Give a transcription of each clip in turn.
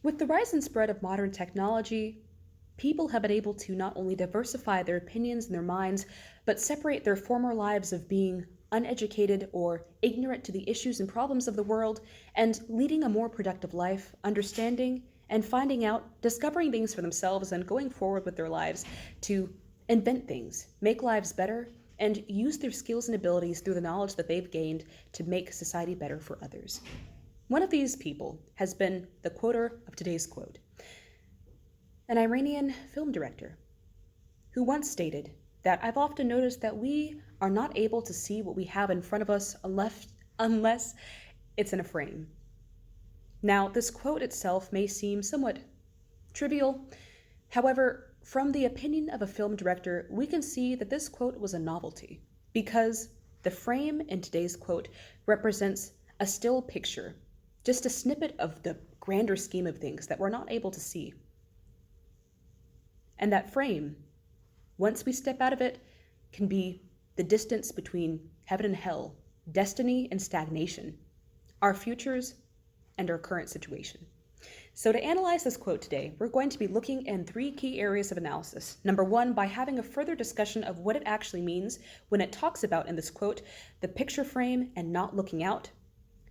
With the rise and spread of modern technology, people have been able to not only diversify their opinions and their minds, but separate their former lives of being uneducated or ignorant to the issues and problems of the world and leading a more productive life, understanding and finding out, discovering things for themselves and going forward with their lives to invent things, make lives better, and use their skills and abilities through the knowledge that they've gained to make society better for others. One of these people has been the quoter of today's quote, an Iranian film director who once stated that I've often noticed that we are not able to see what we have in front of us unless it's in a frame. Now, this quote itself may seem somewhat trivial. However, from the opinion of a film director, we can see that this quote was a novelty because the frame in today's quote represents a still picture, just a snippet of the grander scheme of things that we're not able to see. And that frame, once we step out of it, can be the distance between heaven and hell, destiny and stagnation, our futures and our current situation. So to analyze this quote today, we're going to be looking in three key areas of analysis. Number one, by having a further discussion of what it actually means when it talks about in this quote, the picture frame and not looking out.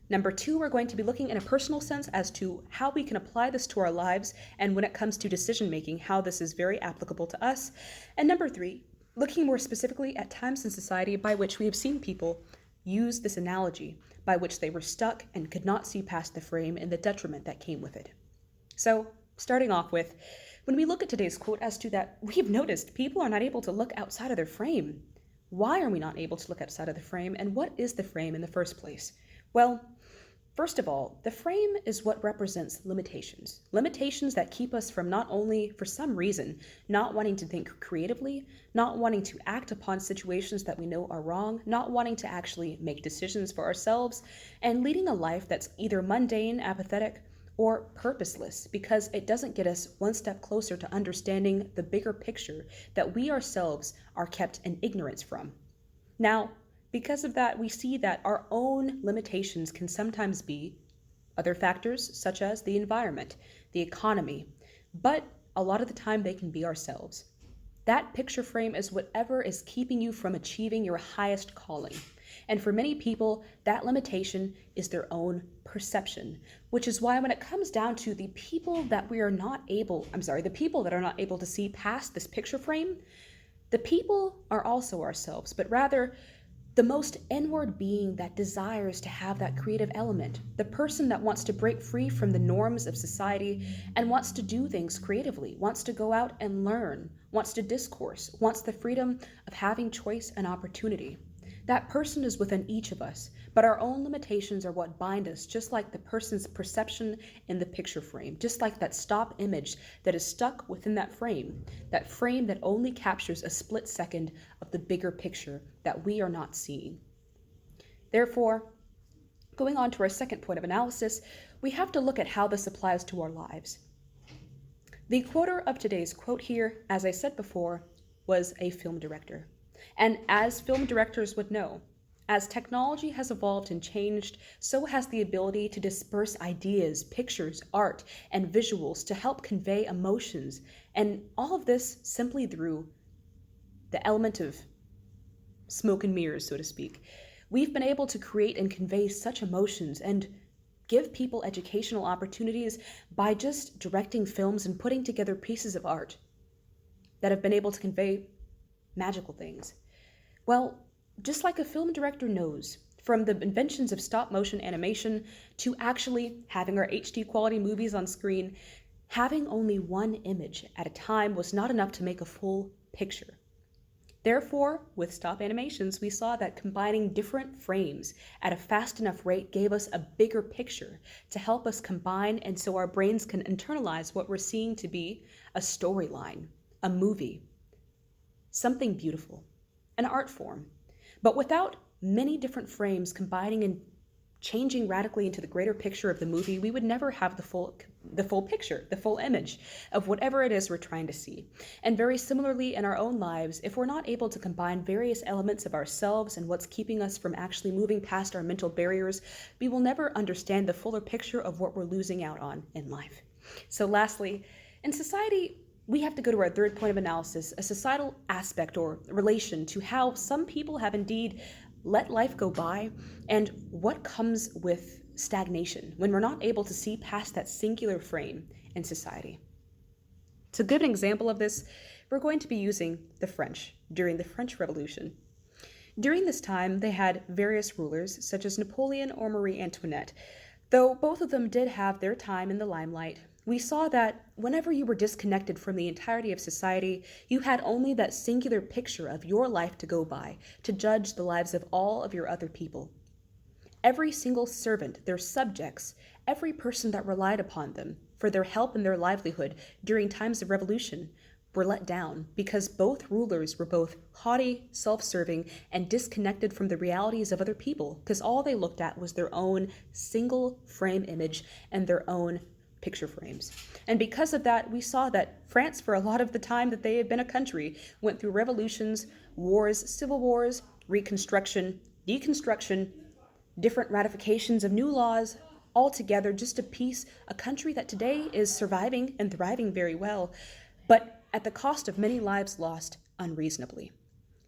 Number two, we're going to be looking in a personal sense as to how we can apply this to our lives and when it comes to decision making, how this is very applicable to us. And number three, looking more specifically at times in society by which we have seen people use this analogy by which they were stuck and could not see past the frame and the detriment that came with it. So, starting off with, when we look at today's quote as to that, we've noticed people are not able to look outside of their frame. Why are we not able to look outside of the frame, and what is the frame in the first place? Well, first of all, the frame is what represents limitations. Limitations that keep us from not only, for some reason, not wanting to think creatively, not wanting to act upon situations that we know are wrong, not wanting to actually make decisions for ourselves, and leading a life that's either mundane, apathetic, or purposeless because it doesn't get us one step closer to understanding the bigger picture that we ourselves are kept in ignorance from. Now, because of that, we see that our own limitations can sometimes be other factors such as the environment, the economy, but a lot of the time they can be ourselves. That picture frame is whatever is keeping you from achieving your highest calling. And for many people, that limitation is their own perception, which is why when it comes down to the people that are not able to see past this picture frame, the people are also ourselves, but rather the most inward being that desires to have that creative element, the person that wants to break free from the norms of society and wants to do things creatively, wants to go out and learn, wants to discourse, wants the freedom of having choice and opportunity. That person is within each of us, but our own limitations are what bind us, just like the person's perception in the picture frame, just like that stop image that is stuck within that frame that only captures a split second of the bigger picture that we are not seeing. Therefore, going on to our second point of analysis, we have to look at how this applies to our lives. The quoter of today's quote here, as I said before, was a film director. And as film directors would know, as technology has evolved and changed, so has the ability to disperse ideas, pictures, art, and visuals to help convey emotions, and all of this simply through the element of smoke and mirrors, so to speak. We've been able to create and convey such emotions and give people educational opportunities by just directing films and putting together pieces of art that have been able to convey magical things. Well, just like a film director knows, from the inventions of stop motion animation to actually having our HD quality movies on screen, having only one image at a time was not enough to make a full picture. Therefore, with stop animations, we saw that combining different frames at a fast enough rate gave us a bigger picture to help us combine, and so our brains can internalize what we're seeing to be a storyline, a movie, something beautiful, an art form. But without many different frames combining and changing radically into the greater picture of the movie, we would never have the full picture, the full image of whatever it is we're trying to see. And very similarly in our own lives, if we're not able to combine various elements of ourselves and what's keeping us from actually moving past our mental barriers, we will never understand the fuller picture of what we're losing out on in life. So, lastly, in society, we have to go to our third point of analysis, a societal aspect or relation to how some people have indeed let life go by and what comes with stagnation when we're not able to see past that singular frame in society. To give an example of this, we're going to be using the French during the French Revolution. During this time, they had various rulers, such as Napoleon or Marie Antoinette. Though both of them did have their time in the limelight, we saw that whenever you were disconnected from the entirety of society, you had only that singular picture of your life to go by, to judge the lives of all of your other people. Every single servant, their subjects, every person that relied upon them for their help and their livelihood during times of revolution were let down because both rulers were both haughty, self-serving, and disconnected from the realities of other people because all they looked at was their own single frame image and their own picture frames. And because of that, we saw that France, for a lot of the time that they had been a country, went through revolutions, wars, civil wars, reconstruction, deconstruction, different ratifications of new laws, altogether just to piece a country that today is surviving and thriving very well, but at the cost of many lives lost unreasonably.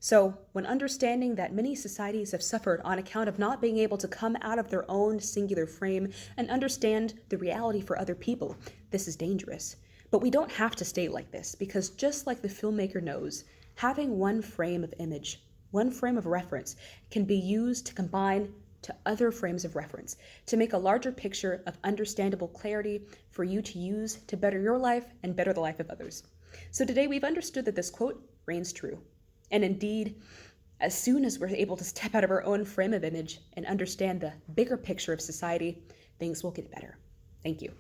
So, when understanding that many societies have suffered on account of not being able to come out of their own singular frame and understand the reality for other people, this is dangerous. But we don't have to stay like this because just like the filmmaker knows, having one frame of image, one frame of reference can be used to combine to other frames of reference to make a larger picture of understandable clarity for you to use to better your life and better the life of others. So today we've understood that this quote reigns true. And indeed, as soon as we're able to step out of our own frame of image and understand the bigger picture of society, things will get better. Thank you.